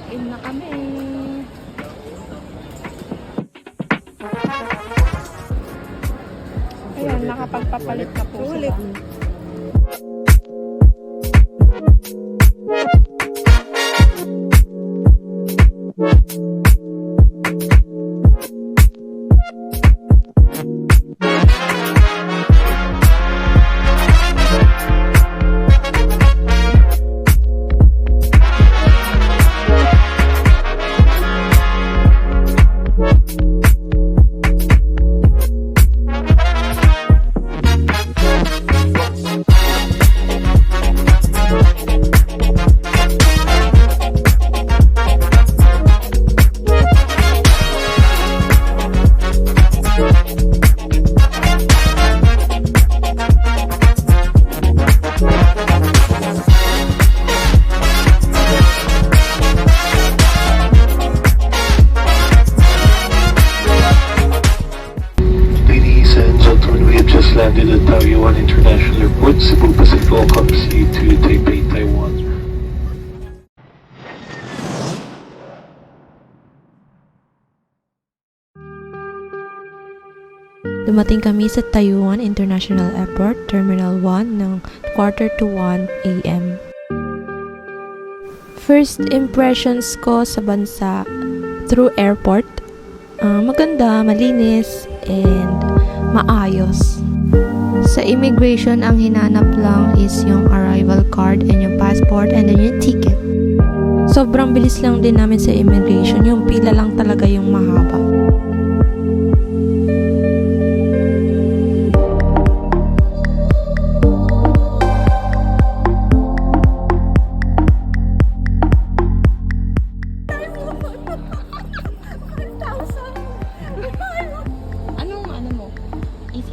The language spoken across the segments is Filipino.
Check-in na kami. Ayan, nakapagpapalit na po sila. Landed at Taoyuan International Airport. Cebu Pacific welcomes you to Taipei, Taiwan. Dumating kami sa Taoyuan International Airport, Terminal 1 ng 1:45 AM. First impressions ko sa bansa through airport, maganda, malinis, and maayos. Sa immigration, ang hinanap lang is yung arrival card and yung passport and then yung ticket. Sobrang bilis lang din namin sa immigration. Yung pila lang talaga yung mahaba.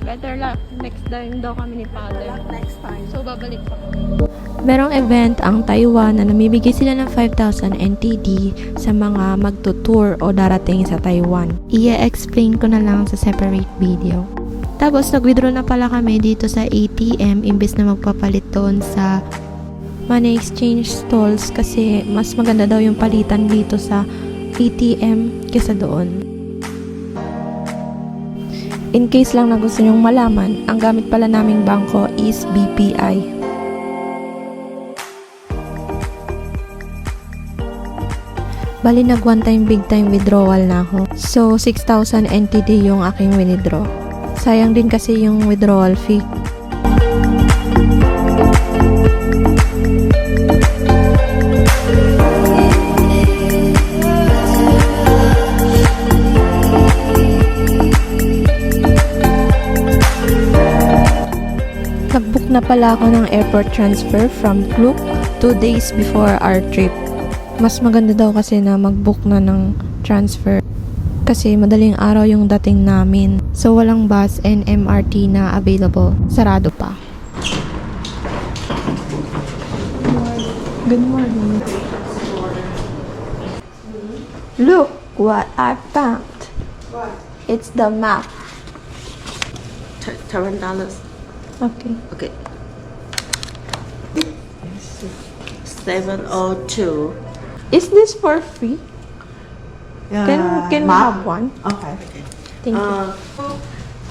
Better luck next time daw kami ni Father. Next time. So, babalik pa. Merong event ang Taiwan na namibigay sila ng 5,000 NTD sa mga magtutour o darating sa Taiwan. I-explain ko na lang sa separate video. Tapos, nag-withdraw na pala kami dito sa ATM imbes na magpapalit doon sa money exchange stalls kasi mas maganda daw yung palitan dito sa ATM kesa doon. In case lang na gusto nyong malaman, ang gamit pala naming bangko is BPI. Bali nag one time big time withdrawal na ako. So 6,000 NTD yung aking withdraw. Sayang din kasi yung withdrawal fee. Nag-book na pala ako ng airport transfer from Klook 2 days before our trip. Mas maganda daw kasi na mag-book na ng transfer kasi madaling araw yung dating namin. So walang bus and MRT na available. Sarado pa. Good morning. Look what I found. What? It's the map. $10. Okay. Okay. 702. Is this for free? Can we have one? Okay. Thank you.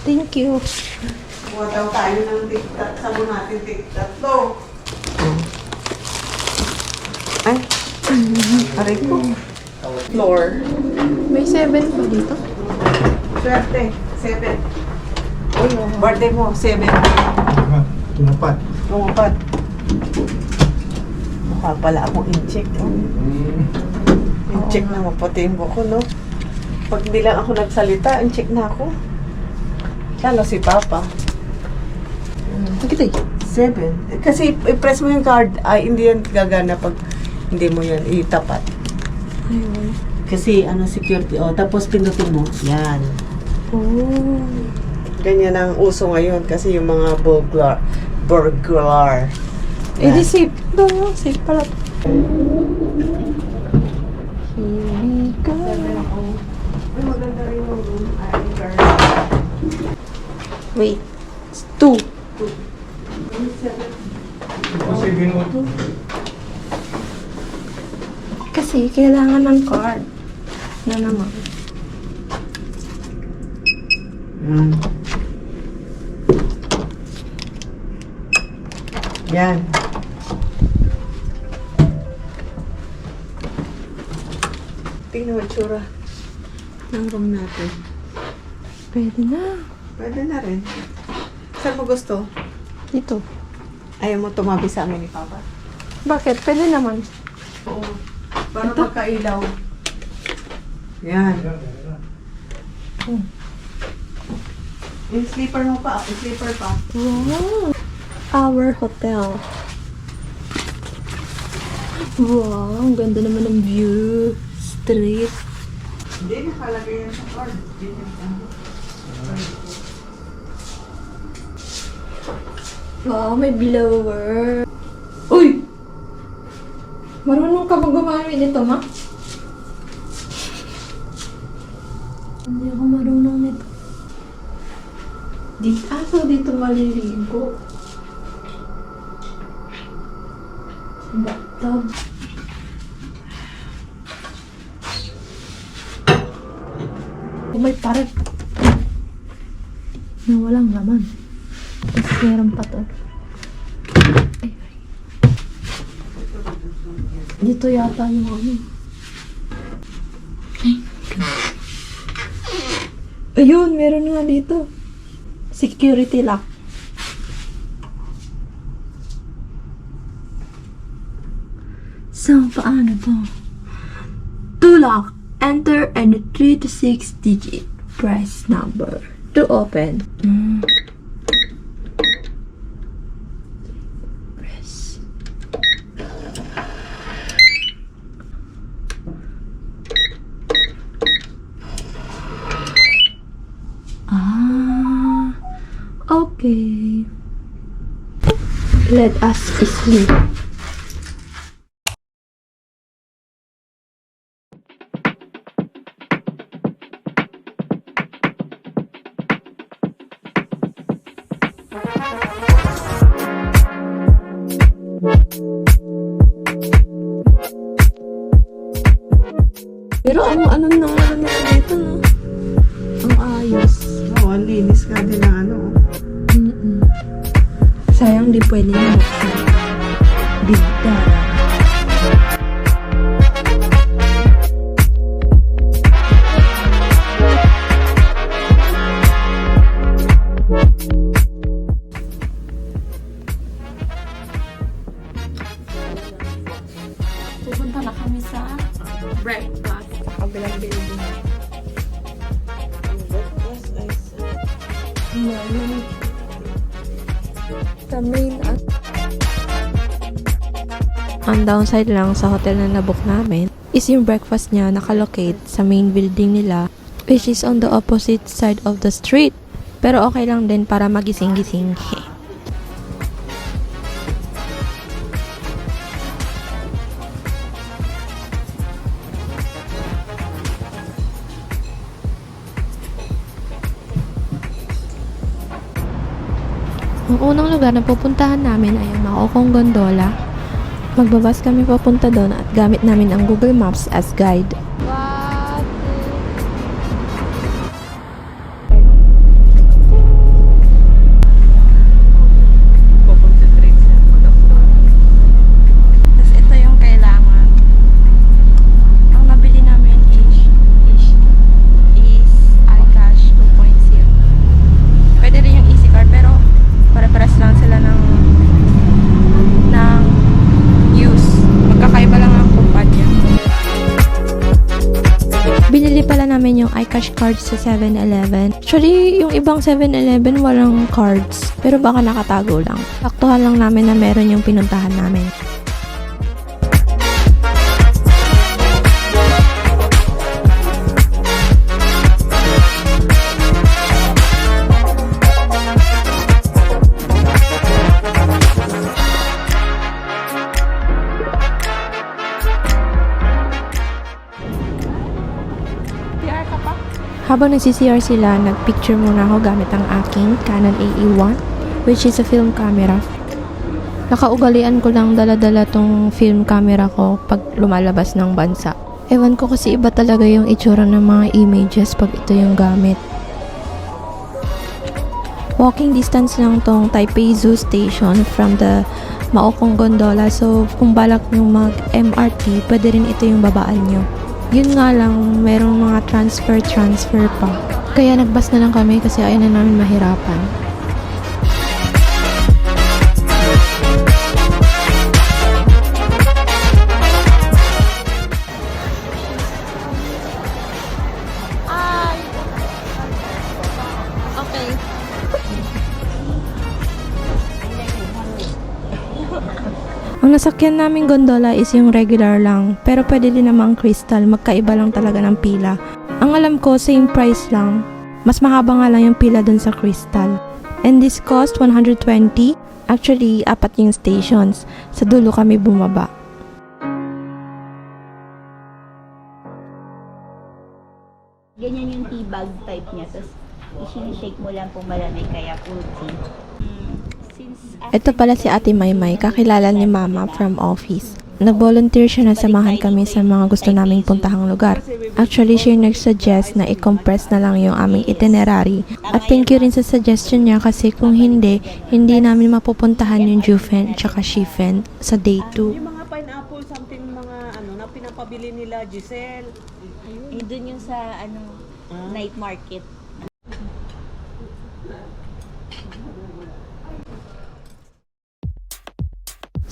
Thank you. Kuha daw tayo ng tiktat. Sabon natin tiktat. Lo. Ay. Aray ko. Floor. May 7 pa dito. Swerte. 7. Uy, birthday mo. 7. Tumapat. Tumapat. Mukha pala akong in-check. In-check na maputi yung buko, no? Pag hindi lang ako nagsalita, in-check na ako. Lalo si Papa. Nakita 7. Kasi i-press mo yung card, ay hindi yan gagana pag hindi mo yan itapat. Ayun. Kasi ano, security. O, tapos pindutin mo. Yan. Oh. Ganyan ang uso ngayon kasi yung mga burglar. Eh, di safe. No, safe pala. Here we go. Ay, maganda rin yung room. Wait. It's 2. Kasi kailangan ng card. Na naman. Yan. Tingnan mo itsura ng room natin. Pwede na. Pwede na rin. Saan mo gusto? Dito. Ayaw mo tumabi sa amin ni Papa? Bakit? Pwede naman. Oo. Para magkailaw. Yan. Yung sleeper mo pa. Yung sleeper pa. Wow. Our hotel. Wow, ang ganda naman ng view. Street. Hindi, nakalagay yan sa card. Wow, may blower. Uy! Marunong ka ba gumamit nito, ma? Hindi ako marunong nito. So dito maliligo. Bathtub. Oh, may paret. Na walang laman. Tapos meron pa to. Ay. Dito yata yung ano. Ay. Ayun, meron nga dito. Security lock. So, paano to? To lock, enter any 3 to 6 digit price number to open. Press. Okay. Let us sleep. Pero ano dito, no? Ang ayos. Oo, ang linis ka din ng ano. Sayang di pwede na buksan. Bigda. Pupunta na kami sa breakfast sa kabilang building. Sa main ang downside lang sa hotel na nabook namin is yung breakfast niya nakalocate sa main building nila, which is on the opposite side of the street. Pero okay lang din para magising-gising. Ang unang lugar na pupuntahan namin ay ang Makokong Gondola. Magbabas kami papunta doon at gamit namin ang Google Maps as guide. Concentrate siya. Tapos ito yung kailangan. Ang nabili namin is iCash 2.0. Pwede rin yung Easy Card pero pare-pares lang sila ng use. Magkakaiba lang ang kumpanya. Binili pala namin yung iCash card sa 7-Eleven. Actually, yung ibang 7-Eleven walang cards. Pero baka nakatago lang. Saktuhan lang namin na meron yung pinuntahan namin. Habang nagsi-CR sila, nagpicture muna ako gamit ang aking Canon AE1, which is a film camera. Nakaugalian ko lang dala-dala tong film camera ko pag lumalabas ng bansa. Ewan ko kasi iba talaga yung itsura ng mga images pag ito yung gamit. Walking distance lang tong Taipei Zoo Station from the Maokong Gondola. So, kung balak nyo mag-MRT, pwede rin ito yung babaan nyo. Yun nga lang, merong mga transfer pa. Kaya nagbas na lang kami kasi ayaw na namin mahirapan. Okay. Ang nasakyan naming gondola is yung regular lang, pero pwede din namang crystal, magkaiba lang talaga ng pila. Ang alam ko, same price lang. Mas mahaba nga lang yung pila dun sa crystal. And this cost 120. Actually, 4 yung stations. Sa dulo kami bumaba. Ganyan yung tea bag type niya. Tapos, i-shake mo lang kung malamig kaya fruity. Ito pala si Ate Maymay, kakilala ni Mama from office. Nag-volunteer siya na samahan kami sa mga gusto naming puntahang lugar. Actually, siya nag-suggest na i-compress na lang yung aming itinerary. At thank you rin sa suggestion niya kasi kung hindi namin mapupuntahan yung Jufen at Shifen sa day 2. Yung mga pineapple, something mga na pinapabili nila, Giselle. Eh, dun yung sa, night market.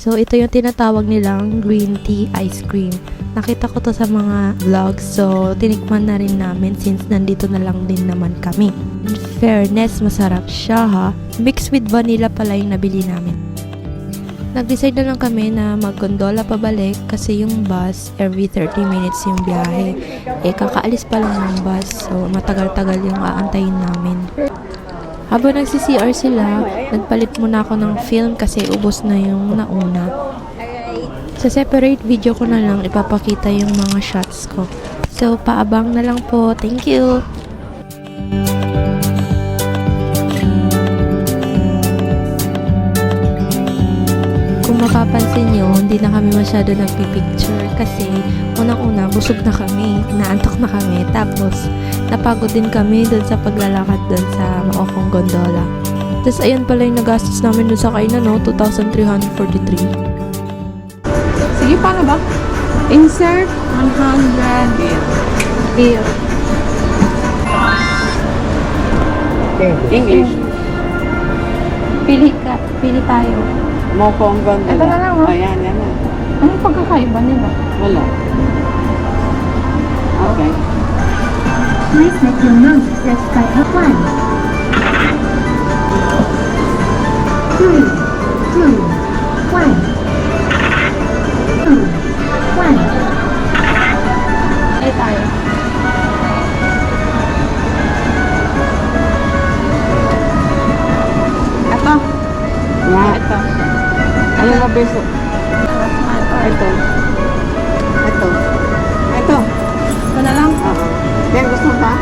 So, ito yung tinatawag nilang green tea ice cream. Nakita ko to sa mga vlogs, so tinikman na rin namin since nandito na lang din naman kami. In fairness, masarap siya ha. Mixed with vanilla pala yung nabili namin. Nag-decide na lang kami na mag-gondola pabalik kasi yung bus, every 30 minutes yung biyahe. Kakaalis pa lang ng bus, so matagal-tagal yung aantayin namin. Habang nagsi-CR sila, nagpalit muna ako ng film kasi ubos na yung nauna. Sa separate video ko na lang ipapakita yung mga shots ko. So, paabang na lang po. Thank you! Kung mapapansin nyo, hindi na kami masyado nagpipicture kasi unang-una busog na kami, naantok na kami, tapos napagod din kami dun sa paglalakad dun sa Maokong Gondola. Tapos ayun pala yung nagastos namin dun sa kainan, no? 2,343. Sige, paano ba? Insert 100 bill. English. Pili tayo. Mokong gondola. Ito na lang, oh. Ayan, yan na. Anong pagkakaiba nila? Wala. Okay. Please make your notes press by up 1. 3, 2, 1. 2, 1. Ay tayo. Ito. Yeah. Ito. Ano na beso? Ito. Ito. Ito. Ito na lang. Oo. Yan, gusto mo pa?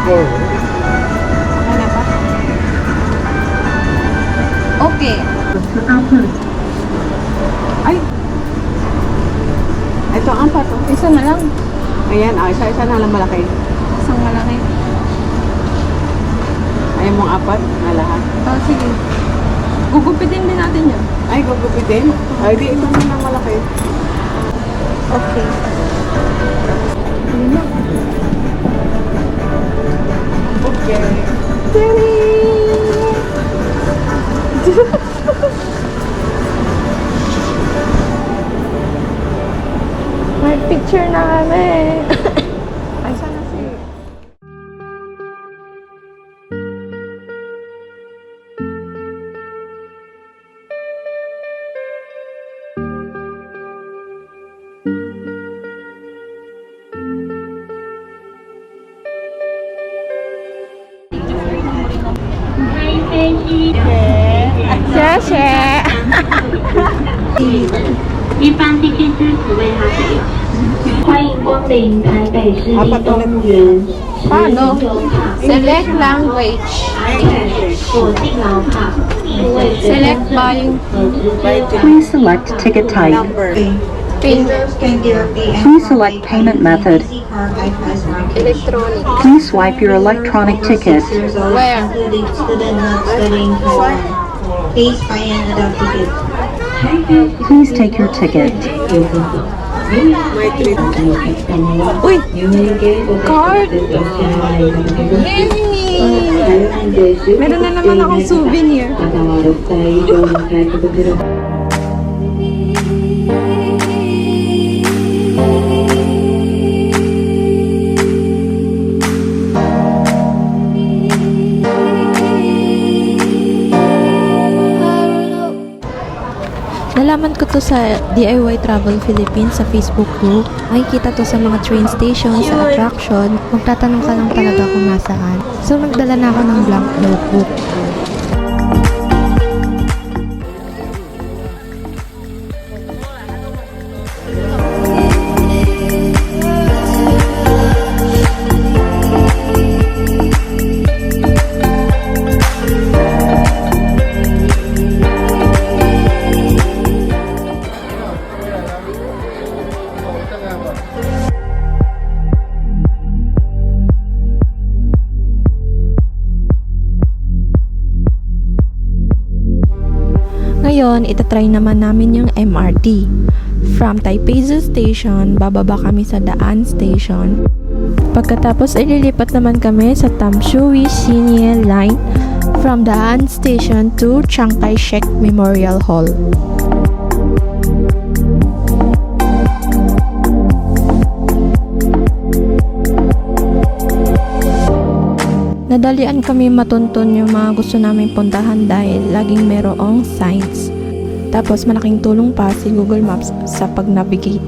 Oo. Okay na ba? Okay. Ay! Ito, ang pato. Isa na lang. Ayan, isa-isa na lang malaki. Isang malaki. Ayaw mong apat na lahat. Oh, sige. Gugupitin din natin yun. Ay, gugupitin. Ay, di ito na lang malaki. Okay. Okay. May picture na kami. Ay, sana si... Xie. 一般地区之此为台北。欢迎光临台北市立动物园。 Paano? Select language. 或敬老卡。Select by Please select ticket type. Number. pin. Please select payment method. Electronic. Please swipe your electronic ticket. Where? Please take your ticket. May treat. Uy! Card! Yay! Meron na naman akong souvenir. Nalaman ko to sa DIY Travel Philippines sa Facebook group. Makikita to sa mga train station, sa attraction. Magtatanong ka lang talaga kung nasaan. So, nagdala na ako ng blank notebook. Ngayon, itatry naman namin yung MRT. From Taipei Zoo Station, bababa kami sa Daan Station. Pagkatapos ay lilipat naman kami sa Tamshui Xinye Line from Daan Station to Chiang Kai-shek Memorial Hall. Nadalian kami matuntun yung mga gusto namin puntahan dahil laging merong signs. Tapos malaking tulong pa si Google Maps sa pag-navigate.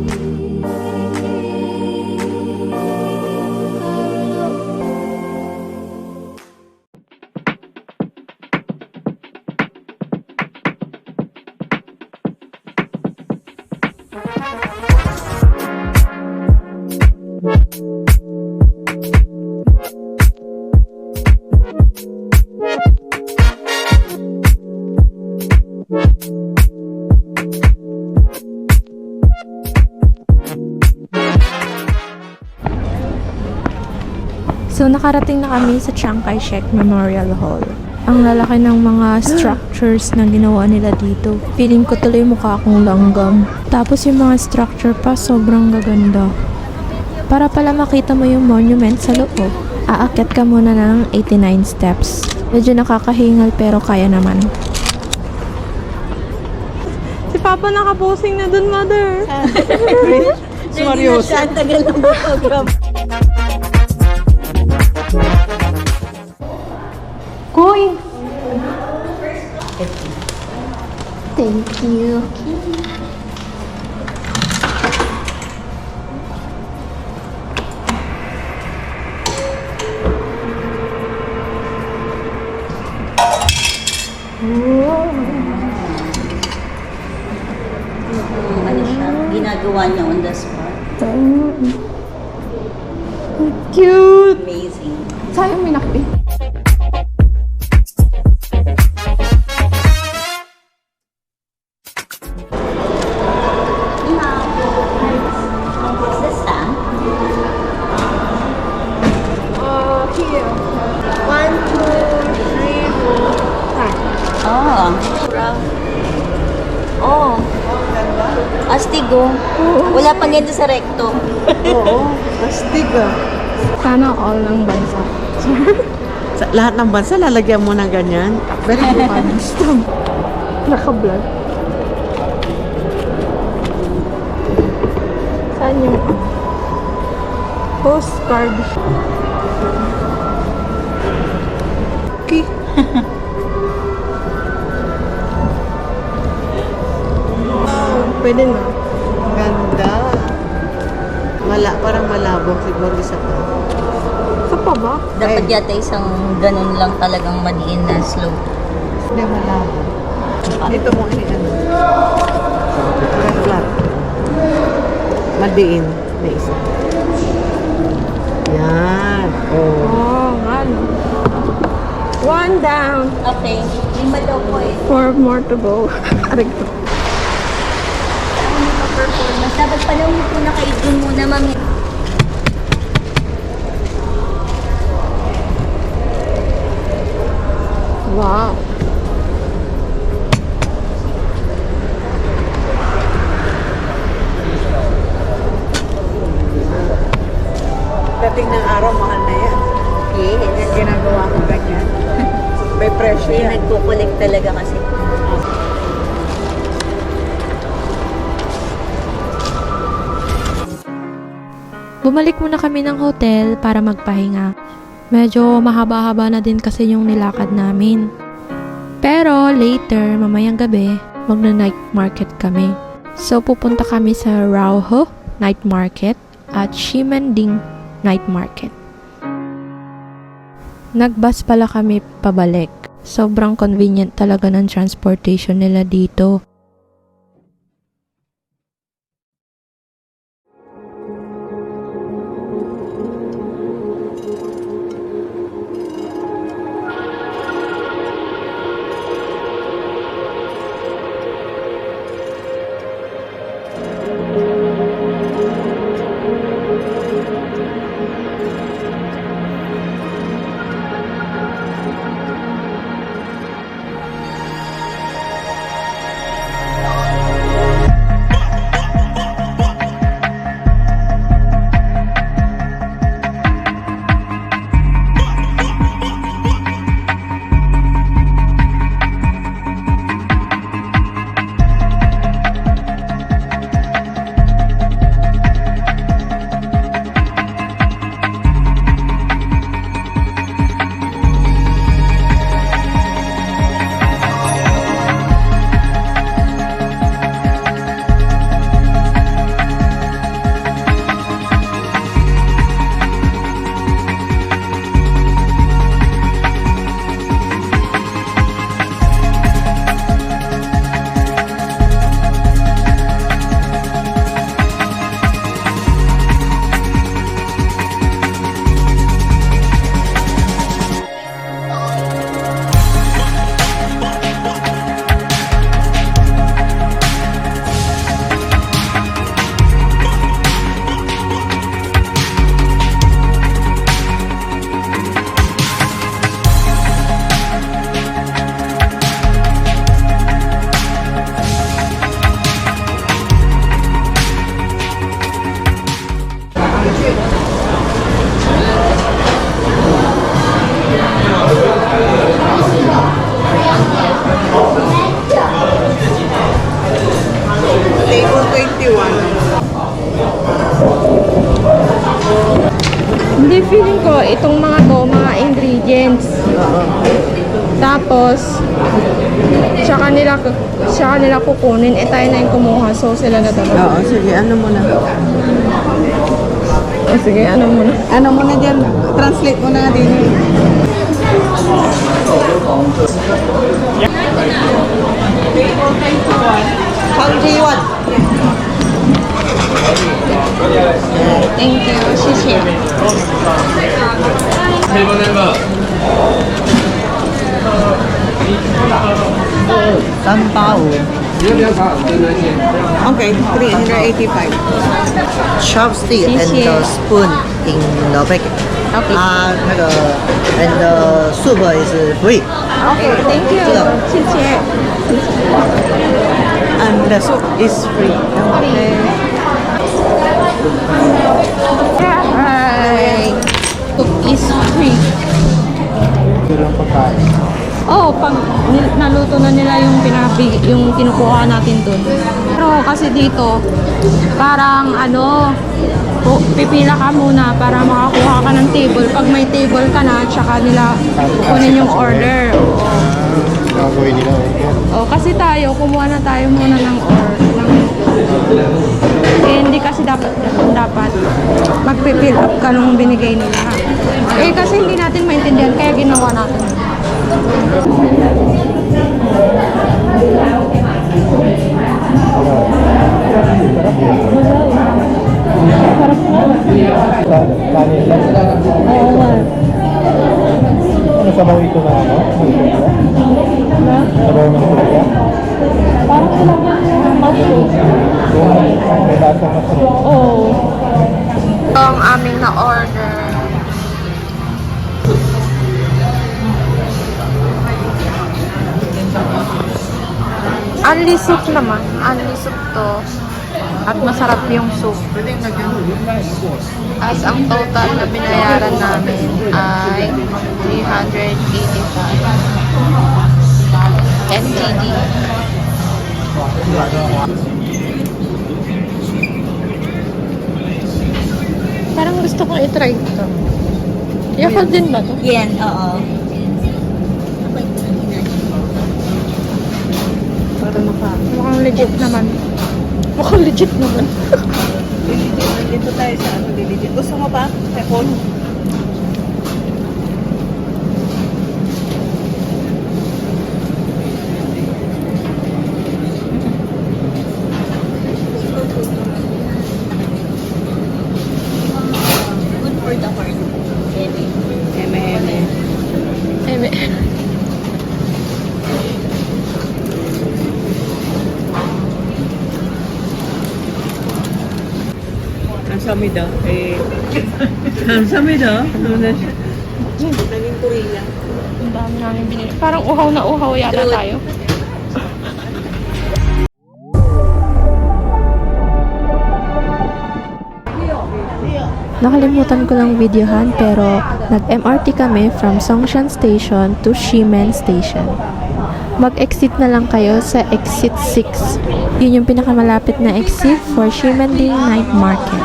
So, nakarating na kami sa Chiang Kai-shek Memorial Hall. Ang lalaki ng mga structures na ginawa nila dito. Feeling ko tuloy mukha akong langgam. Tapos yung mga structure pa, sobrang gaganda. Para pala makita mo yung monument sa loob, aakyat ka muna ng 89 steps. Medyo nakakahingal pero kaya naman. Si Papa nakaposing na dun, Mother. Seryoso. Coin! Thank you. Ano siya? Ginagawa niya on the spot. Cute! Amazing. Sayang may nakpi. What's the stamp? Here. 1, 2, 3, 4, 5. Oh. Oh. Astigo. Wala pang ganito sa recto. Oo. Astig ah. Sana all ng bansa. Sa lahat ng bansa, lalagyan mo ng ganyan. Very good. Naka-vlog. Saan yung postcard? Okay. Pwede na. Ganda. Parang malabo siguro isa pa. Sa pa ba? Dapat yata isang ganun lang talagang madiin na slope. Hindi malabo. Ito mo ano. Flat. Madiin na isa. Yan. Oh. Oo, nga no. One down. Okay. 5 daw po eh. 4 more to go. Aray ko. Performance. Dapat pala po na kayo dun muna, mami. Wow. Dating ng araw, mahal na yan. Yes. Yung ginagawa ko ganyan. May presyo Yung yan. nagkukulik talaga kasi. Bumalik muna kami ng hotel para magpahinga. Medyo mahaba-haba na din kasi yung nilakad namin. Pero later, mamayang gabi, magna-night market kami. So pupunta kami sa Rauho Night Market at Ximending Night Market. Nagbus pala kami pabalik. Sobrang convenient talaga ng transportation nila dito. Table 21. Hindi, feeling ko, itong mga to, mga ingredients. Tapos, tsaka nila kukunin. Eh, tayo na yung kumuha. So, sila na dapat. Oo, sige, ano muna? Sige, ano muna? Ano muna dyan? Translate mo na din. How do you want? Thank you. Shishi. Okay, 385. chopstick and the spoon in the packet. Okay. And the soup is free. Okay, thank you. Shishi. And the soup is free. Okay. Hi. Cook is free. Oh, pag naluto na nila yung yung kinukuha natin dun. Pero kasi dito, parang pipila ka muna para makakuha ka ng table. Pag may table ka na, tsaka nila kukunin yung order. Oh, kasi kumuha na tayo muna ng order. Hindi kasi dapat magpipill up ka nung binigay nila. Eh kasi hindi natin maintindihan kaya ginawa natin. Ano sabaw ito na ano? Parang ilagyan mo ng mushroom. Oo. Ito ang aming na-order. Only soup naman. Only soup to. At masarap yung soup. As ang total na binayaran namin ay 385 NTD. Parang gusto kong i-try ito. Yakult din ba ito? Yan, oo. Mukhang legit naman. Mukhang legit naman. Dito tayo sa ano, diligent. Gusto mo ba? Tepon? Good for the heart. Eme. Eme. 감사합니다. 예. 감사합니다. Naging Korea. Ang dami namin binili. Parang uhaw na uhaw yata tayo. Nakalimutan ko lang videohan pero nag-MRT kami from Songshan Station to Shimen Station. Mag-exit na lang kayo sa exit 6. Yun yung pinakamalapit na exit for Shimending Night Market.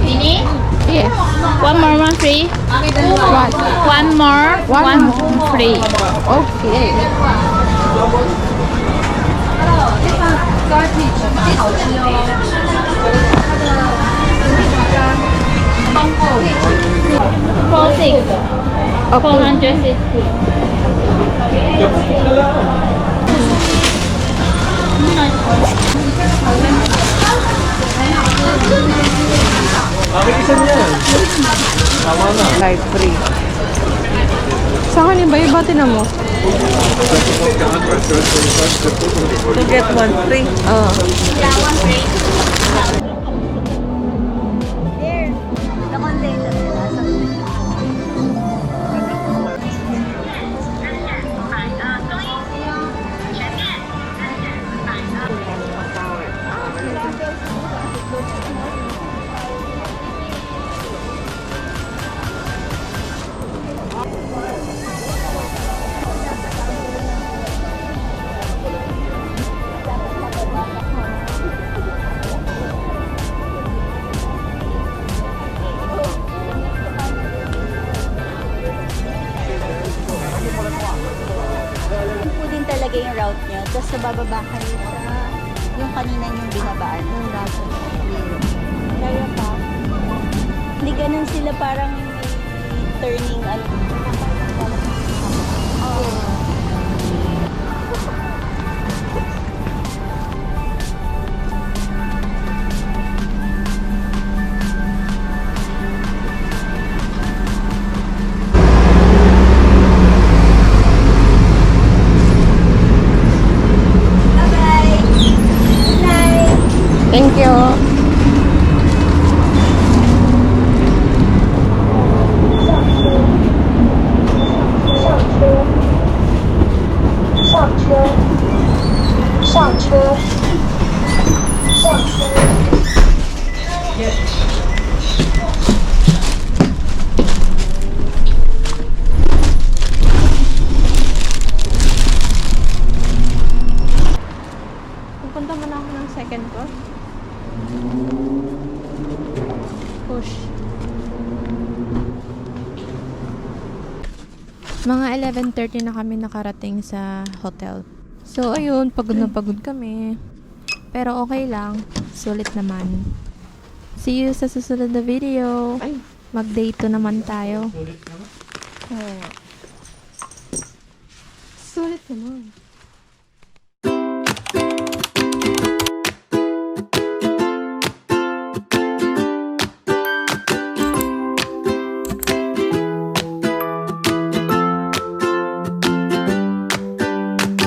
Finish? Yes. One more, one free. What? One more, one free. Okay. Four six. 460. Live free. Sa akin iba-iba, tinan mo. To get one free. There. The container. Po din talaga yung route nyo. Tapos nabababa kayo sa yung kanina yung binabaan ng dato. Kaya pa. Hindi ganun sila parang may turning ano. Thank you. Pupunta muna ako ng second floor. Push. Mga 11:30 na kami nakarating sa hotel. So, ayun, pagod na pagod kami. Pero okay lang. Sulit naman. See you sa susunod na video. Mag-day 2 naman tayo. Sulit naman.